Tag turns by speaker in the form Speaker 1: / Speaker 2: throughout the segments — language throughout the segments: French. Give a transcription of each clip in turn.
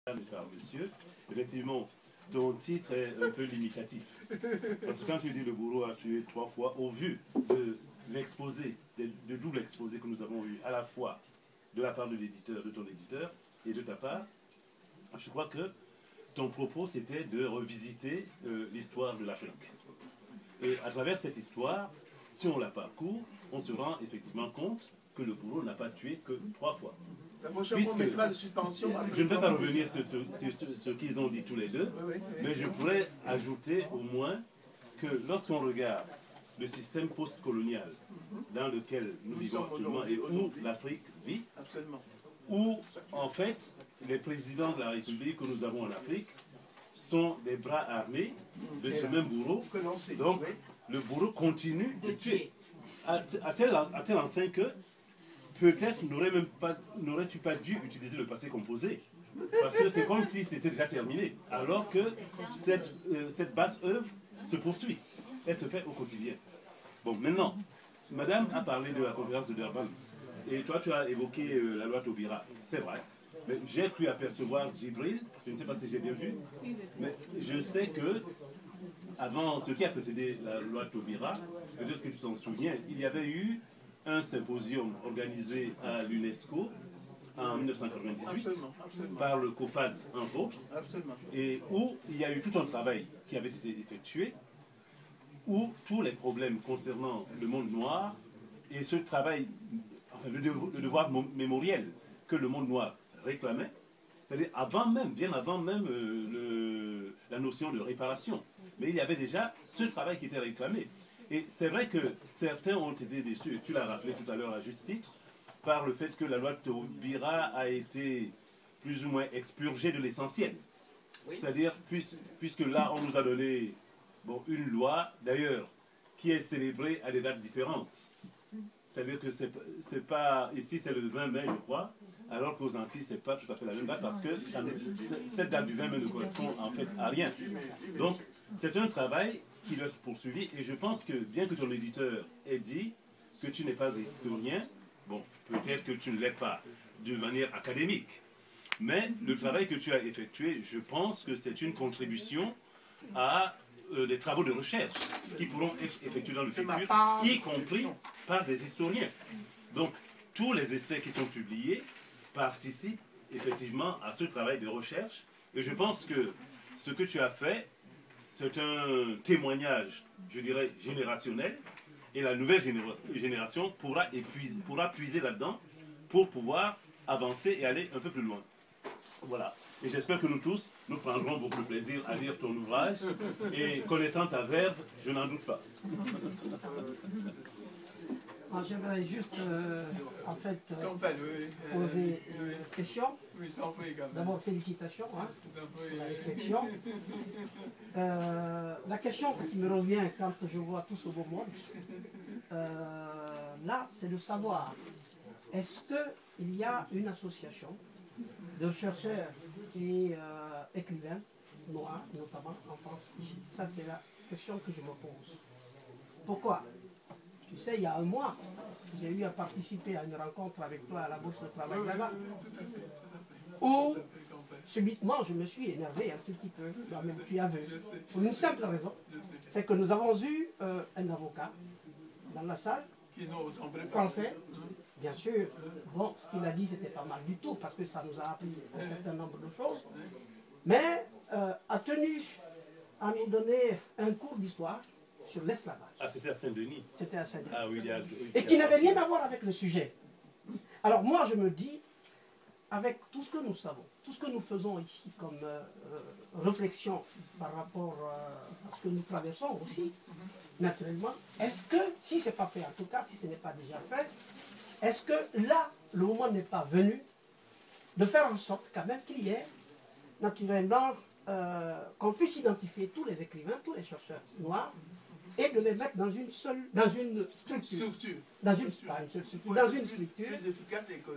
Speaker 1: par monsieur, effectivement, ton titre est un peu limitatif. Parce que quand tu dis le bourreau a tué 3 fois, au vu de l'exposé, de double exposé que nous avons eu, à la fois de la part de l'éditeur, de ton éditeur, et de ta part, je crois que ton propos c'était de revisiter l'histoire de l'Afrique. Et à travers cette histoire, si on la parcourt, on se rend effectivement compte que le bourreau n'a pas tué que 3 fois. Puisque, je ne vais pas revenir sur ce qu'ils ont dit tous les deux, mais je pourrais ajouter au moins que lorsqu'on regarde le système post-colonial dans lequel nous vivons actuellement et où l'Afrique vit, où en fait les présidents de la République que nous avons en Afrique sont des bras armés de ce même bourreau, donc le bourreau continue de tuer. À tel enseigne que peut-être n'aurais-tu pas dû utiliser le passé composé, parce que c'est comme si c'était déjà terminé, alors que cette basse œuvre se poursuit, elle se fait au quotidien. Bon, maintenant, madame a parlé de la conférence de Durban, et toi tu as évoqué la loi Taubira, c'est vrai, mais j'ai cru apercevoir Djibril, je ne sais pas si j'ai bien vu, mais je sais que avant ce qui a précédé la loi Taubira, peut-être que tu t'en souviens, il y avait eu un symposium organisé à l'UNESCO en 1998 par le COFAD entre autres, et où il y a eu tout un travail qui avait été effectué, où tous les problèmes concernant le monde noir et ce travail, enfin le devoir mémoriel que le monde noir réclamait, c'est-à-dire avant même, bien avant même la notion de réparation, mais il y avait déjà ce travail qui était réclamé. Et c'est vrai que certains ont été déçus, et tu l'as rappelé tout à l'heure à juste titre, par le fait que la loi Taubira a été plus ou moins expurgée de l'essentiel. Oui. C'est-à-dire, puisque là, on nous a donné une loi, d'ailleurs, qui est célébrée à des dates différentes. C'est-à-dire que c'est pas... Ici, c'est le 20 mai, je crois, alors qu'aux Antilles, c'est pas tout à fait la même date, parce que cette date du 20 mai ne correspond en fait à rien. Donc, c'est un travail qui doit être poursuivi, et je pense que, bien que ton éditeur ait dit que tu n'es pas historien, bon, peut-être que tu ne l'es pas de manière académique, mais le travail que tu as effectué, je pense que c'est une contribution à des travaux de recherche qui pourront être effectués dans le futur, y compris par des historiens. Donc, tous les essais qui sont publiés participent effectivement à ce travail de recherche, et je pense que ce que tu as fait, c'est un témoignage, je dirais, générationnel, et la nouvelle génération pourra puiser là-dedans pour pouvoir avancer et aller un peu plus loin. Voilà. Et j'espère que nous tous, nous prendrons beaucoup de plaisir à lire ton ouvrage, et connaissant ta verve, je n'en doute pas.
Speaker 2: J'aimerais juste, poser une question. D'abord, félicitations pour la réflexion. La question qui me revient quand je vois tout ce beau monde, là, c'est de savoir, est-ce qu'il y a une association de chercheurs et écrivains noirs, notamment en France, ici? Ça, c'est la question que je me pose. Pourquoi? Tu sais, il y a un mois, j'ai eu à participer à une rencontre avec toi à la Bourse de Travail là-bas, où subitement je me suis énervé un tout petit peu, même tu as vu, pour une simple raison, c'est que nous avons eu un avocat dans la salle, français, bien sûr. Bon, ce qu'il a dit, c'était pas mal du tout, parce que ça nous a appris un certain nombre de choses, mais a tenu à nous donner un cours d'histoire sur l'esclavage.
Speaker 1: Ah, c'était à Saint-Denis.
Speaker 2: C'était à Saint-Denis.
Speaker 1: Ah oui,
Speaker 2: et qui n'avait rien à voir avec le sujet. Alors moi, je me dis, avec tout ce que nous savons, tout ce que nous faisons ici comme réflexion par rapport à ce que nous traversons aussi, naturellement, est-ce que, si ce n'est pas fait, en tout cas, si ce n'est pas déjà fait, est-ce que là, le moment n'est pas venu de faire en sorte quand même qu'il y ait, naturellement, qu'on puisse identifier tous les écrivains, tous les chercheurs noirs, et de les mettre dans une structure, dans une structure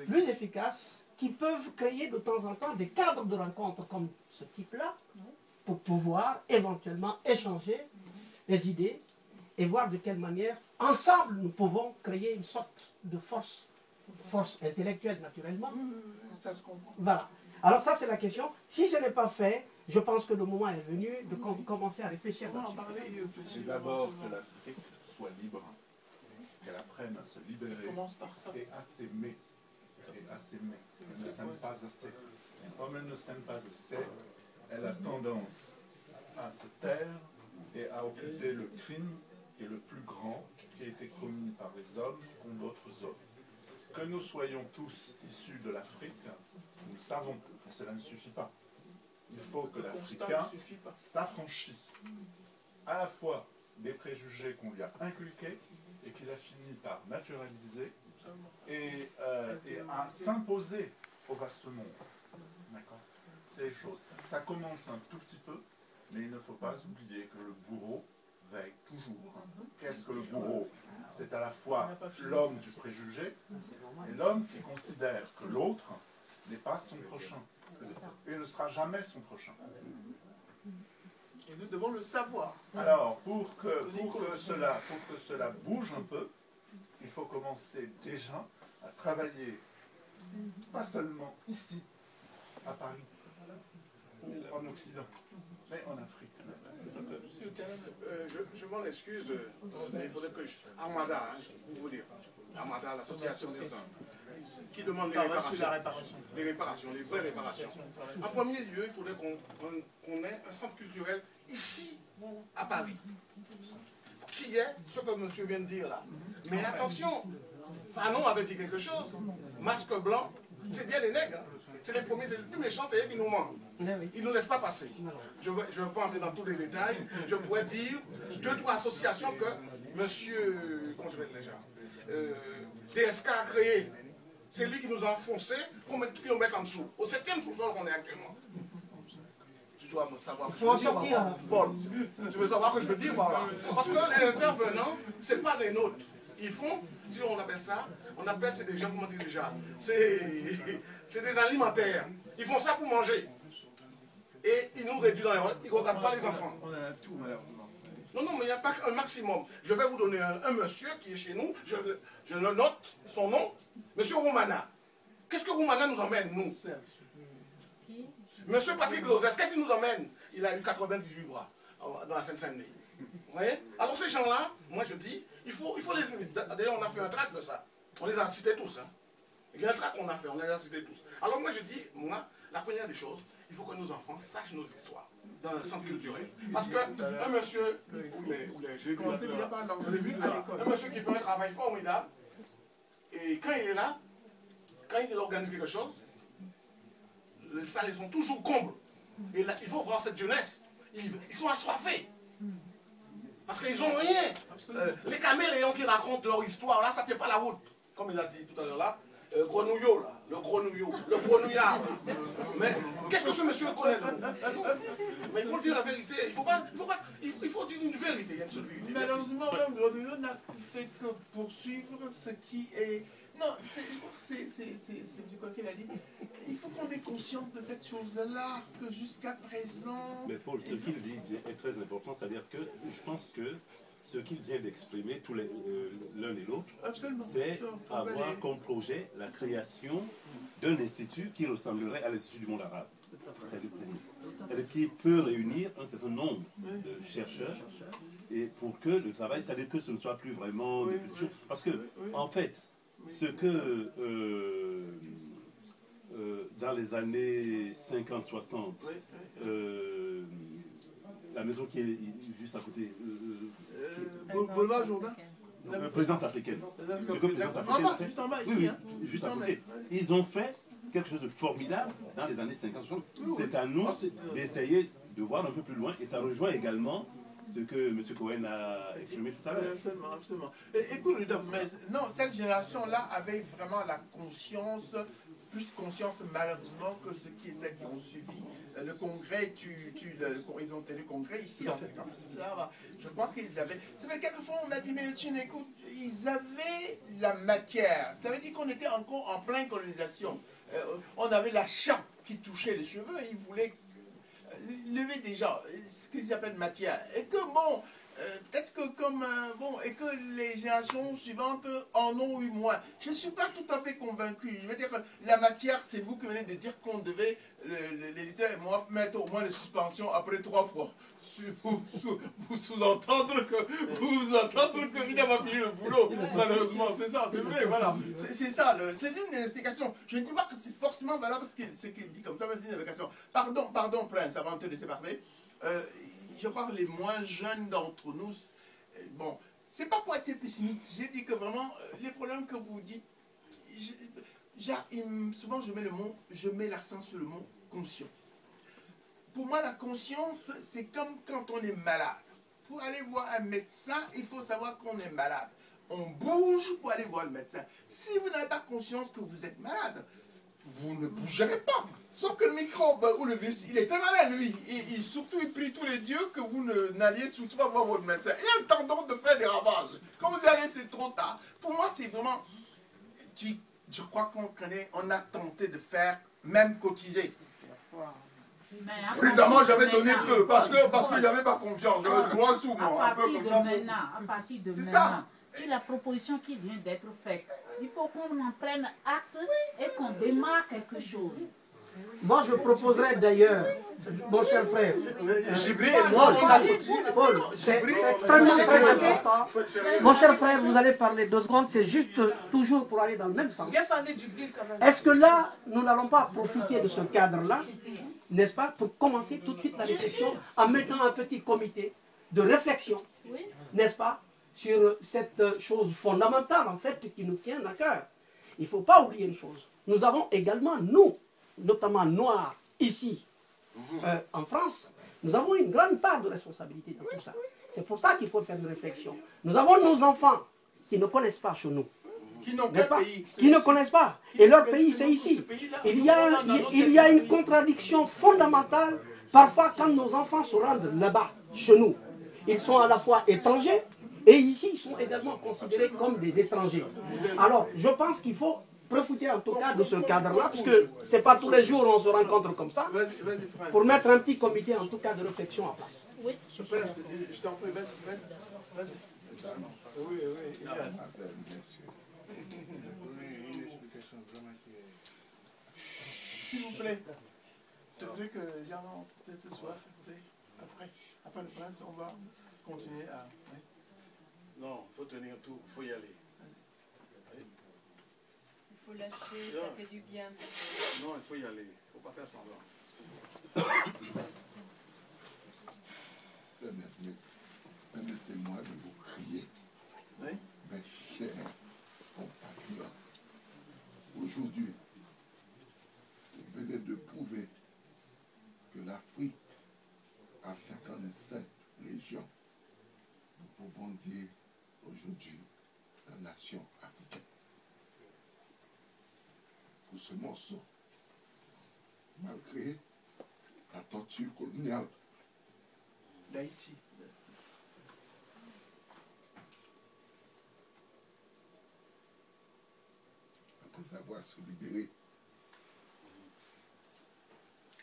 Speaker 2: plus efficace, qui peuvent créer de temps en temps des cadres de rencontres comme ce type-là, pour pouvoir éventuellement échanger les idées et voir de quelle manière, ensemble, nous pouvons créer une sorte de force intellectuelle, naturellement.
Speaker 3: Ça se comprend.
Speaker 2: Voilà. Alors ça, c'est la question. Si ce n'est pas fait, je pense que le moment est venu de commencer à réfléchir.
Speaker 3: On va en parler et réfléchir.
Speaker 4: C'est d'abord que l'Afrique soit libre, qu'elle apprenne à se libérer
Speaker 3: Commence par ça.
Speaker 4: et à s'aimer. Et à s'aimer. Elle ne s'aime pas assez. Et comme elle ne s'aime pas assez, elle a tendance à se taire et à occulter le crime qui est le plus grand qui a été commis par les hommes contre d'autres hommes. Que nous soyons tous issus de l'Afrique, nous savons que cela ne suffit pas. Il faut que l'Africain s'affranchisse à la fois des préjugés qu'on lui a inculqués et qu'il a fini par naturaliser et à s'imposer au vaste monde. D'accord? C'est les choses. Ça commence un tout petit peu, mais il ne faut pas oublier que le bourreau veille toujours. Qu'est-ce que le bourreau? C'est à la fois l'homme du préjugé et l'homme qui considère que l'autre n'est pas son prochain. Et ne sera jamais son prochain.
Speaker 3: Et nous devons le savoir.
Speaker 4: Alors, pour que cela bouge un peu, il faut commencer déjà à travailler, pas seulement ici, à Paris, ou en Occident, mais en Afrique.
Speaker 5: Je m'en excuse, mais il faudrait que je... Armada, pour vous dire. Armada, l'association des hommes, qui demande des réparations. Des réparations, des vraies réparations. En premier lieu, il faudrait qu'on ait un centre culturel ici, à Paris, qui est ce que monsieur vient de dire là. Mais attention, Fanon avait dit quelque chose, masque blanc, c'est bien les nègres. C'est les premiers, c'est les plus méchants, c'est eux qui nous mentent. Ils ne nous laissent pas passer. Je ne veux pas entrer dans tous les détails. Je pourrais dire 2-3 associations que monsieur, comment je vais déjà, DSK a créées. C'est lui qui nous a enfoncés pour mettre en dessous. Au 7e sous-sol qu'on est actuellement. Tu dois savoir que je veux dire. Paul, tu veux savoir que je veux dire par là. Parce que les intervenants, ce n'est pas des nôtres. Ils font, si on appelle ça, c'est des gens, comment dire déjà, c'est des alimentaires. Ils font ça pour manger. Et ils nous réduisent dans les rôles, ils ne regardent pas les enfants.
Speaker 3: On a tout, malheureusement.
Speaker 5: Non, mais il n'y a pas un maximum. Je vais vous donner un monsieur qui est chez nous, je le note, son nom, monsieur Roumana. Qu'est-ce que Roumana nous emmène, nous? Monsieur Patrick Lozès, qu'est-ce qu'il nous emmène? Il a eu 98 voix dans la Seine-Saint-Denis. Vous voyez? Alors ces gens-là, moi je dis, il faut les... D'ailleurs, on a fait un tract de ça. On les a cités tous. Hein. Il y a un tract qu'on a fait, on les a cités tous. Alors moi je dis, moi, la première des choses, il faut que nos enfants sachent nos histoires dans le centre culturel. Parce qu'un monsieur... J'ai commencé bien par un monsieur qui fait un travail formidable, et quand il est là, quand il organise quelque chose, les salles sont toujours combles. Et là, il faut voir cette jeunesse. Ils sont assoiffés. Parce qu'ils n'ont rien. Les caméléons qui racontent leur histoire, là, ça ne tient pas la route. Comme il a dit tout à l'heure là, grenouillot, là, le grenouillard. Mais qu'est-ce que ce monsieur connaît? Mais il faut dire la vérité. Il faut dire une vérité. Il y a une seule vérité.
Speaker 3: Malheureusement, même grenouillot n'a fait que poursuivre ce qui est... Non, c'est M. Coquet l'a dit. Il faut qu'on ait conscience de cette chose-là, que jusqu'à présent...
Speaker 1: Mais Paul, ce qu'il dit est très important, c'est-à-dire que je pense que ce qu'il vient d'exprimer, l'un et l'autre, c'est avoir comme projet la création d'un institut qui ressemblerait à l'Institut du monde arabe. C'est-à-dire pour nous. Et qui peut réunir un certain nombre de chercheurs et pour que le travail, c'est-à-dire que ce ne soit plus vraiment... Parce que, en fait, ce que dans les années 50-60, la maison qui est juste à côté,
Speaker 3: Boulevard Jourdain,
Speaker 1: présidence africaine. Ce que présidence africaine a fait, oui, juste à côté. Ils ont fait quelque chose de formidable dans les années 50-60. C'est à nous d'essayer de voir un peu plus loin et ça rejoint également ce que M. Cohen a exprimé tout à l'heure.
Speaker 3: Absolument, absolument. Écoute, Rudolph, mais non, cette génération-là avait vraiment la conscience, plus conscience malheureusement que celles qui ont suivi le congrès, ils ont tenu le congrès ici en fait. Je crois qu'ils avaient... Ça fait quelquefois on a dit, mais Tchine, écoute, ils avaient la matière. Ça veut dire qu'on était encore en pleine colonisation. On avait la chape qui touchait les cheveux, ils voulaient lever déjà ce qu'ils appellent matière. Et que bon, peut-être que comme, bon, et que les générations suivantes en ont eu moins. Je ne suis pas tout à fait convaincu. Je veux dire que la matière, c'est vous qui venez de dire qu'on devait, l'éditeur et moi, mettre au moins les suspensions après 3 fois. Pour sous-entendre qu'il n'a pas fini le boulot, malheureusement, c'est ça, c'est vrai, voilà. C'est ça, c'est une des explications. Je ne dis pas que c'est forcément valable ce qu'il dit comme ça, mais c'est une explication. Pardon, Prince, avant de te laisser parler. Je crois que les moins jeunes d'entre nous, bon, c'est pas pour être pessimiste, j'ai dit que vraiment, les problèmes que vous dites, souvent je mets l'accent sur le mot conscience. Pour moi, la conscience, c'est comme quand on est malade. Pour aller voir un médecin, il faut savoir qu'on est malade. On bouge pour aller voir le médecin. Si vous n'avez pas conscience que vous êtes malade, vous ne bougerez pas. Sauf que le microbe ou le virus, il est très malin, lui. Surtout, il prie tous les dieux que vous n'alliez surtout pas voir votre médecin. Il a le tendance de faire des ravages. Quand vous y allez, c'est trop tard. Pour moi, c'est vraiment... Je crois qu'on a tenté de faire, même cotiser. Évidemment, j'avais donné peu, parce qu'il n'y avait pas confiance. J'avais 3 sous, moi.
Speaker 6: À partir de maintenant, si la proposition qui vient d'être faite, il faut qu'on en prenne acte et qu'on démarre quelque chose.
Speaker 2: Moi, je proposerais d'ailleurs, mon cher frère,
Speaker 3: Jibril et moi,
Speaker 2: Paul, c'est extrêmement très important. Mon cher frère, vous allez parler 2 secondes, c'est juste toujours pour aller dans le même sens. Est-ce que là, nous n'allons pas profiter de ce cadre-là, n'est-ce pas, pour commencer tout de suite la réflexion en mettant un petit comité de réflexion, n'est-ce pas, sur cette chose fondamentale, en fait, qui nous tient à cœur. Il ne faut pas oublier une chose. Nous avons également, nous, notamment noirs, ici, en France, nous avons une grande part de responsabilité dans tout ça. C'est pour ça qu'il faut faire une réflexion. Nous avons nos enfants qui ne connaissent pas chez nous. Qui ne connaissent pas. Et leur pays, c'est ici. Il y a une contradiction fondamentale. Parfois, quand nos enfants se rendent là-bas, chez nous, ils sont à la fois étrangers et ici, ils sont également considérés comme des étrangers. Alors, je pense qu'il faut profiter en tout cas de ce cadre-là, parce que ce n'est pas tous les jours on se rencontre comme ça, pour mettre un petit comité en tout cas de réflexion en place.
Speaker 3: Oui, je t'en prie, vas-y. Oui, s'il vous plaît. C'est vrai que les gens ont peut-être soif. Après le prince, on va continuer à... Oui.
Speaker 5: Non, il faut tenir tout, il faut y aller.
Speaker 7: Il faut lâcher, ça fait du bien.
Speaker 5: Non, il faut y aller. Il ne faut pas faire semblant.
Speaker 8: Permettez-moi de vous crier,
Speaker 3: oui?
Speaker 8: Mes chers compatriotes. Aujourd'hui, vous venez de prouver que l'Afrique a 55 régions. Nous pouvons dire aujourd'hui la nation africaine. Pour ce morceau, malgré la torture coloniale
Speaker 3: d'Haïti,
Speaker 8: après avoir se libéré,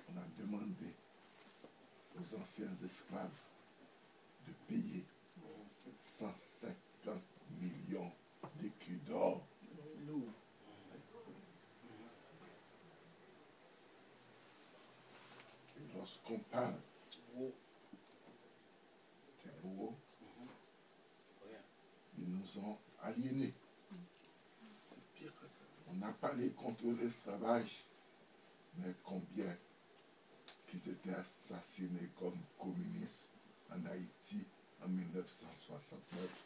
Speaker 8: on a demandé aux anciens esclaves de payer 150 millions d'écus d'or. Et lorsqu'on parle du bourreau, ils nous ont aliénés. On n'a pas parlé contre l'esclavage, mais combien qu'ils étaient assassinés comme communistes en Haïti en 1969.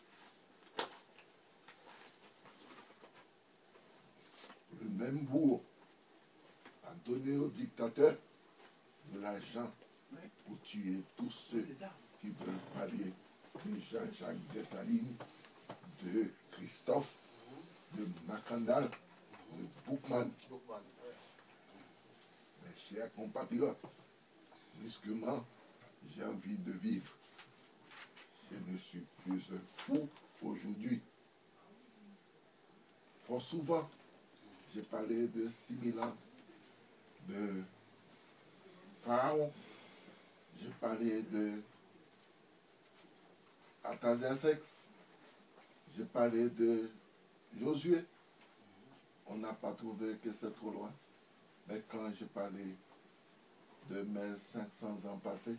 Speaker 8: Le même bourreau a donné aux dictateurs de l'argent pour tuer tous ceux qui veulent parler de Jean-Jacques Dessalines, de Christophe, de Macandal, de Boukman. Mes chers compatriotes, brusquement, j'ai envie de vivre. Je ne suis plus un fou aujourd'hui. Fort souvent, j'ai parlé de 6000 ans de Pharaon. J'ai parlé de à Taziasex, j'ai parlé de Josué. On n'a pas trouvé que c'est trop loin. Mais quand j'ai parlé de mes 500 ans passés,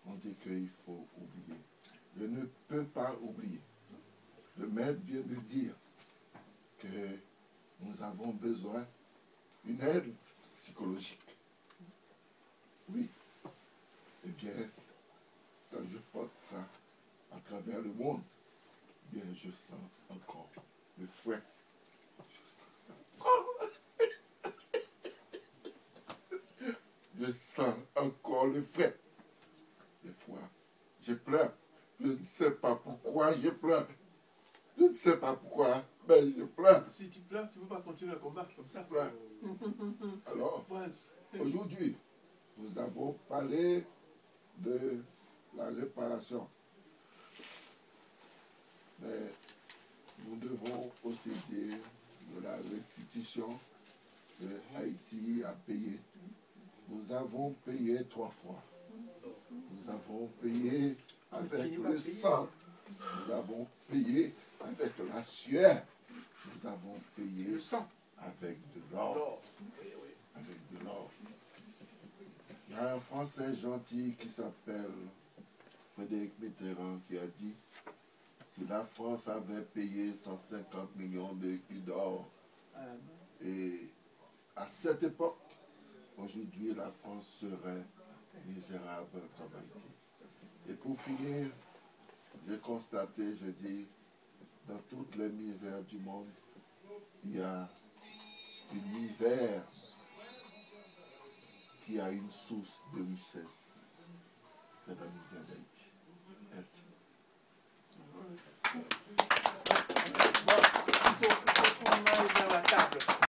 Speaker 8: on dit qu'il faut oublier. Je ne peux pas oublier. Le maître vient de dire que nous avons besoin d'une aide psychologique. Oui. Eh bien, quand je porte ça à travers le monde, eh bien, je sens encore le fouet. Je sens encore le fouet. Des fois, je pleure. Je ne sais pas pourquoi je pleure. Je ne sais pas pourquoi, mais je pleure.
Speaker 3: Si tu pleures, tu ne peux pas continuer le combat comme ça.
Speaker 8: Je pleure. Alors, aujourd'hui, nous avons parlé de la réparation. Mais nous devons aussi dire de la restitution que Haïti a payé. Nous avons payé 3 fois. Nous avons payé avec le sang. Nous avons payé avec la sueur. Nous avons payé
Speaker 5: le sang
Speaker 8: avec de l'or. Avec de l'or. Il y a un Français gentil qui s'appelle Frédéric Mitterrand qui a dit: si la France avait payé 150 millions de licres d'or, et à cette époque, aujourd'hui, la France serait misérable comme Haïti. Et pour finir, j'ai constaté, je dis, dans toutes les misères du monde, il y a une misère qui a une source de richesse. C'est la misère d'Haïti. Merci.
Speaker 3: Il faut qu'on aille vers la table.